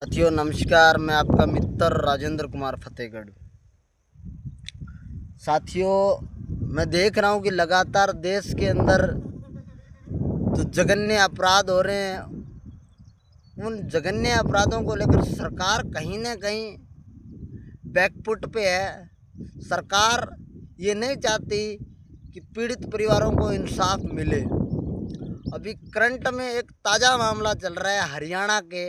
साथियों नमस्कार, मैं आपका मित्र राजेंद्र कुमार फतेहगढ़। साथियों, मैं देख रहा हूँ कि लगातार देश के अंदर जो जघन्य अपराध हो रहे हैं, उन जघन्य अपराधों को लेकर सरकार कहीं ना कहीं बैकफुट पे है। सरकार ये नहीं चाहती कि पीड़ित परिवारों को इंसाफ मिले। अभी करंट में एक ताज़ा मामला चल रहा है हरियाणा के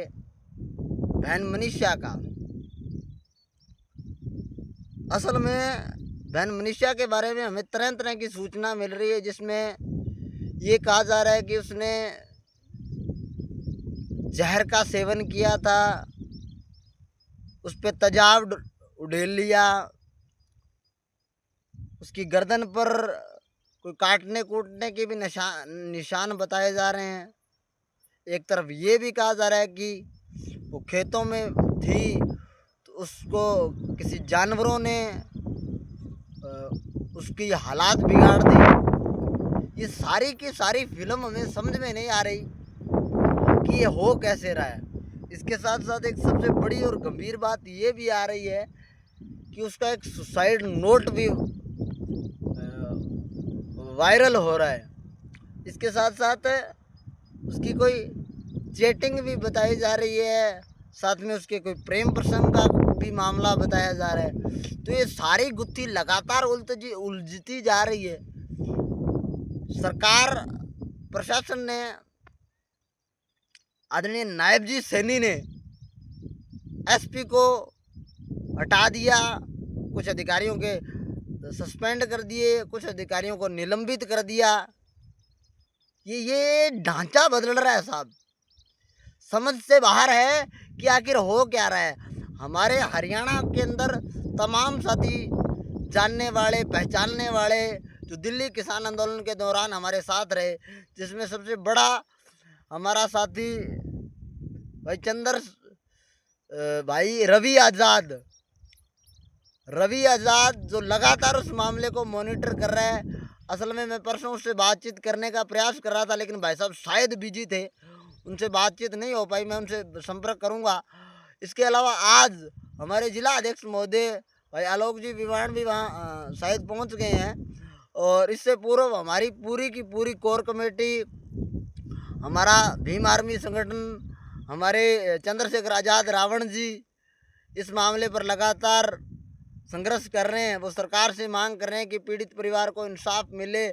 बहन मनीषा का। असल में बहन मनीषा के बारे में हमें तरह तरह की सूचना मिल रही है, जिसमें ये कहा जा रहा है कि उसने जहर का सेवन किया था, उस पर तेजाब उड़ेल लिया, उसकी गर्दन पर कोई काटने कूटने के भी निशान बताए जा रहे हैं। एक तरफ ये भी कहा जा रहा है कि वो खेतों में थी तो उसको किसी जानवरों ने उसकी हालात बिगाड़ दी। ये सारी की सारी फिल्म हमें समझ में नहीं आ रही कि ये हो कैसे रहा है। इसके साथ साथ एक सबसे बड़ी और गंभीर बात ये भी आ रही है कि उसका एक सुसाइड नोट भी वायरल हो रहा है। इसके साथ साथ उसकी कोई चैटिंग भी बताई जा रही है, साथ में उसके कोई प्रेम प्रसंग का भी मामला बताया जा रहा है। तो ये सारी गुत्थी लगातार उलझती जा रही है। सरकार प्रशासन ने, आदरणीय नायब जी सैनी ने एसपी को हटा दिया, कुछ अधिकारियों के सस्पेंड कर दिए, कुछ अधिकारियों को निलंबित कर दिया। ये ढांचा बदल रहा है साहब, समझ से बाहर है कि आखिर हो क्या रहा है। हमारे हरियाणा के अंदर तमाम साथी जानने वाले पहचानने वाले जो दिल्ली किसान आंदोलन के दौरान हमारे साथ रहे, जिसमें सबसे बड़ा हमारा साथी भाई भाई रवि आज़ाद जो लगातार उस मामले को मॉनिटर कर रहा है। असल में मैं परसों उससे बातचीत करने का प्रयास कर रहा था, लेकिन भाई साहब शायद बिजी थे, उनसे बातचीत नहीं हो पाई। मैं उनसे संपर्क करूंगा। इसके अलावा आज हमारे जिला अध्यक्ष महोदय भाई आलोक जी विवान भी वहाँ शायद पहुँच गए हैं। और इससे पूर्व हमारी पूरी की पूरी कोर कमेटी, हमारा भीम आर्मी संगठन, हमारे चंद्रशेखर आज़ाद रावण जी इस मामले पर लगातार संघर्ष कर रहे हैं। वो सरकार से मांग कर रहे हैं कि पीड़ित परिवार को इंसाफ मिले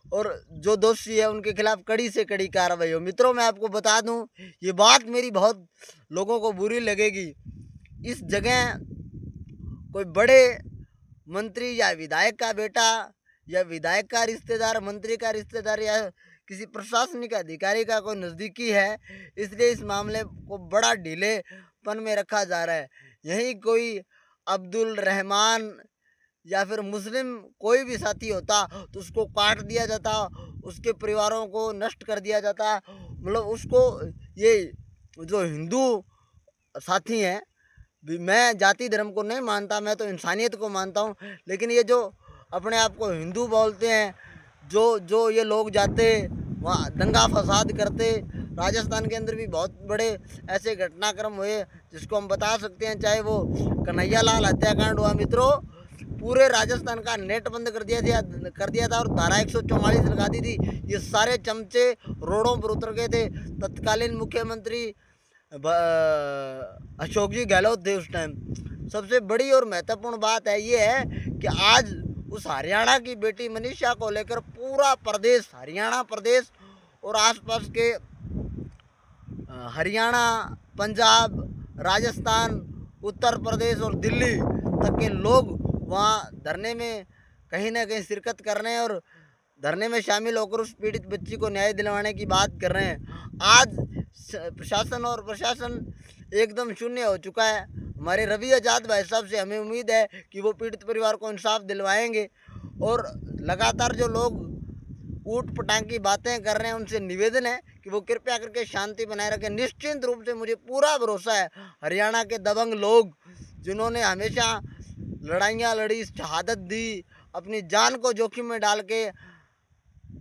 और जो दोषी है उनके खिलाफ कड़ी से कड़ी कार्रवाई हो। मित्रों, मैं आपको बता दूं, ये बात मेरी बहुत लोगों को बुरी लगेगी। इस जगह कोई बड़े मंत्री या विधायक का बेटा या विधायक का रिश्तेदार, मंत्री का रिश्तेदार या किसी प्रशासनिक अधिकारी का कोई नज़दीकी है, इसलिए इस मामले को बड़ा ढीलेपन में रखा जा रहा है। यही कोई अब्दुल रहमान या फिर मुस्लिम कोई भी साथी होता तो उसको काट दिया जाता, उसके परिवारों को नष्ट कर दिया जाता। मतलब उसको, ये जो हिंदू साथी हैं, मैं जाति धर्म को नहीं मानता, मैं तो इंसानियत को मानता हूँ, लेकिन ये जो अपने आप को हिंदू बोलते हैं, जो ये लोग जाते वहाँ दंगा फसाद करते। राजस्थान के अंदर भी बहुत बड़े ऐसे घटनाक्रम हुए जिसको हम बता सकते हैं, चाहे वो कन्हैया लाल हत्याकांड हुआ। मित्रों, पूरे राजस्थान का नेट बंद कर दिया था और धारा 144 लगा दी थी। ये सारे चमचे रोडों पर उतर गए थे। तत्कालीन मुख्यमंत्री अशोक जी गहलोत थे उस टाइम। सबसे बड़ी और महत्वपूर्ण बात है ये है कि आज उस हरियाणा की बेटी मनीषा को लेकर पूरा प्रदेश, हरियाणा प्रदेश और आसपास के हरियाणा, पंजाब, राजस्थान, उत्तर प्रदेश और दिल्ली तक के लोग वहाँ धरने में कहीं ना कहीं शिरकत कर रहे हैं और धरने में शामिल होकर उस पीड़ित बच्ची को न्याय दिलवाने की बात कर रहे हैं। आज प्रशासन एकदम शून्य हो चुका है। हमारे रवि आज़ाद भाई साहब से हमें उम्मीद है कि वो पीड़ित परिवार को इंसाफ दिलवाएंगे। और लगातार जो लोग ऊट पटांग की बातें कर रहे हैं, उनसे निवेदन है कि वो कृपया करके शांति बनाए रखें। निश्चिंत रूप से मुझे पूरा भरोसा है, हरियाणा के दबंग लोग जिन्होंने हमेशा लड़ाइयाँ लड़ी, शहादत दी, अपनी जान को जोखिम में डाल के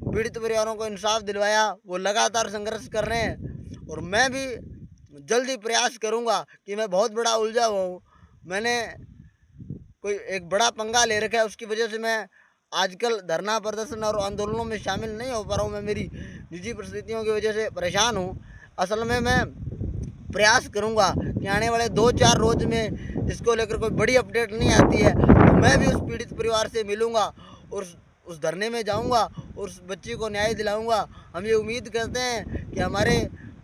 पीड़ित परिवारों को इंसाफ दिलवाया, वो लगातार संघर्ष कर रहे हैं। और मैं भी जल्दी प्रयास करूँगा कि मैं बहुत बड़ा उलझा हुआ हूँ। मैंने कोई एक बड़ा पंगा ले रखा है, उसकी वजह से मैं आजकल धरना प्रदर्शन और आंदोलनों में शामिल नहीं हो पा रहा हूँ। मैं मेरी निजी परिस्थितियों की वजह से परेशान हूँ। असल में मैं प्रयास करूँगा कि आने वाले 2-4 रोज़ में इसको लेकर कोई बड़ी अपडेट नहीं आती है तो मैं भी उस पीड़ित परिवार से मिलूँगा और उस धरने में जाऊँगा और उस बच्ची को न्याय दिलाऊँगा। हम ये उम्मीद करते हैं कि हमारे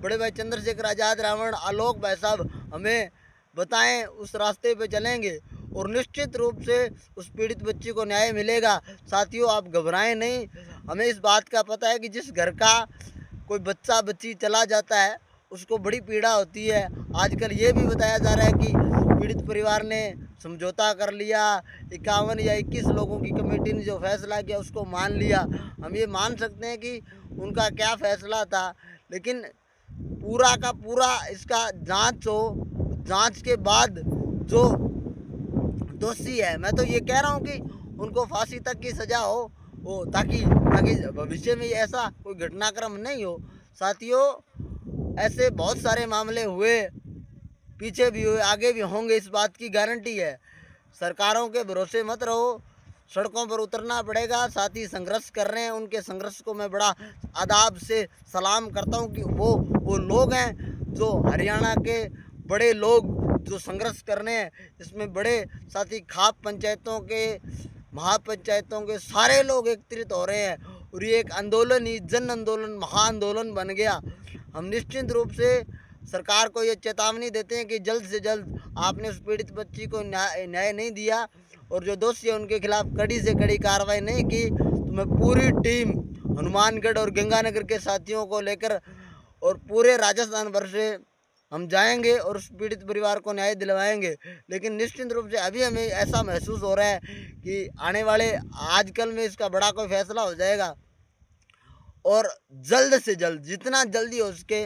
बड़े भाई चंद्रशेखर आज़ाद रावण आलोक भाई साहब हमें बताएं, उस रास्ते पे चलेंगे और निश्चित रूप से उस पीड़ित बच्ची को न्याय मिलेगा। साथियों, आप घबराएं नहीं। हमें इस बात का पता है कि जिस घर का कोई बच्चा बच्ची चला जाता है उसको बड़ी पीड़ा होती है। आजकल ये भी बताया जा रहा है कि पीड़ित परिवार ने समझौता कर लिया, 51 या 21 लोगों की कमेटी ने जो फैसला किया उसको मान लिया। हम ये मान सकते हैं कि उनका क्या फैसला था, लेकिन पूरा का पूरा इसका जांच हो, जांच के बाद जो दोषी है, मैं तो ये कह रहा हूँ कि उनको फांसी तक की सज़ा हो ताकि भविष्य में ऐसा कोई घटनाक्रम नहीं हो। साथियों, ऐसे बहुत सारे मामले हुए, पीछे भी हुए, आगे भी होंगे, इस बात की गारंटी है। सरकारों के भरोसे मत रहो, सड़कों पर उतरना पड़ेगा। साथी संघर्ष कर रहे हैं, उनके संघर्ष को मैं बड़ा आदाब से सलाम करता हूं कि वो लोग हैं जो हरियाणा के बड़े लोग जो संघर्ष कर रहे हैं। इसमें बड़े साथी खाप पंचायतों के, महापंचायतों के सारे लोग एकत्रित हो रहे हैं और ये एक आंदोलन ही जन आंदोलन, महाआंदोलन बन गया। हम निश्चित रूप से सरकार को ये चेतावनी देते हैं कि जल्द से जल्द आपने उस पीड़ित बच्ची को न्याय नहीं दिया और जो दोषी है उनके खिलाफ कड़ी से कड़ी कार्रवाई नहीं की तो मैं पूरी टीम हनुमानगढ़ और गंगानगर के साथियों को लेकर और पूरे राजस्थान भर से हम जाएंगे और उस पीड़ित परिवार को न्याय दिलवाएंगे। लेकिन निश्चित रूप से अभी हमें ऐसा महसूस हो रहा है कि आने वाले आजकल में इसका बड़ा कोई फैसला हो जाएगा और जल्द से जल्द, जितना जल्दी हो सके,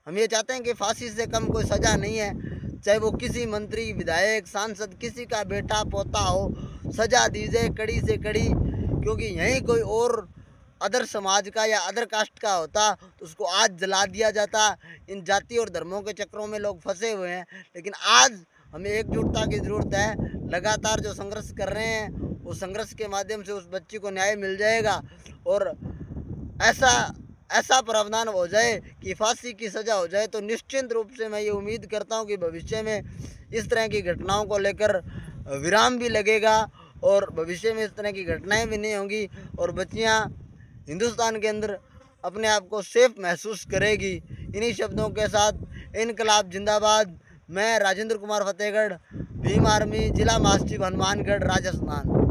हम ये चाहते हैं कि फांसी से कम कोई सज़ा नहीं है। चाहे वो किसी मंत्री, विधायक, सांसद, किसी का बेटा पोता हो, सज़ा दी जाए कड़ी से कड़ी, क्योंकि यहीं कोई और अदर समाज का या अदर कास्ट का होता तो उसको आज जला दिया जाता। इन जाति और धर्मों के चक्रों में लोग फंसे हुए हैं, लेकिन आज हमें एकजुटता की ज़रूरत है। लगातार जो संघर्ष कर रहे हैं उस संघर्ष के माध्यम से उस बच्ची को न्याय मिल जाएगा और ऐसा प्रावधान हो जाए कि फांसी की सज़ा हो जाए तो निश्चित रूप से मैं ये उम्मीद करता हूँ कि भविष्य में इस तरह की घटनाओं को लेकर विराम भी लगेगा और भविष्य में इस तरह की घटनाएं भी नहीं होंगी और बच्चियाँ हिंदुस्तान के अंदर अपने आप को सेफ महसूस करेगी। इन्हीं शब्दों के साथ इनकलाब जिंदाबाद। मैं राजेंद्र कुमार फतेहगढ़, भीम आर्मी, जिला महासचिव, हनुमानगढ़, राजस्थान।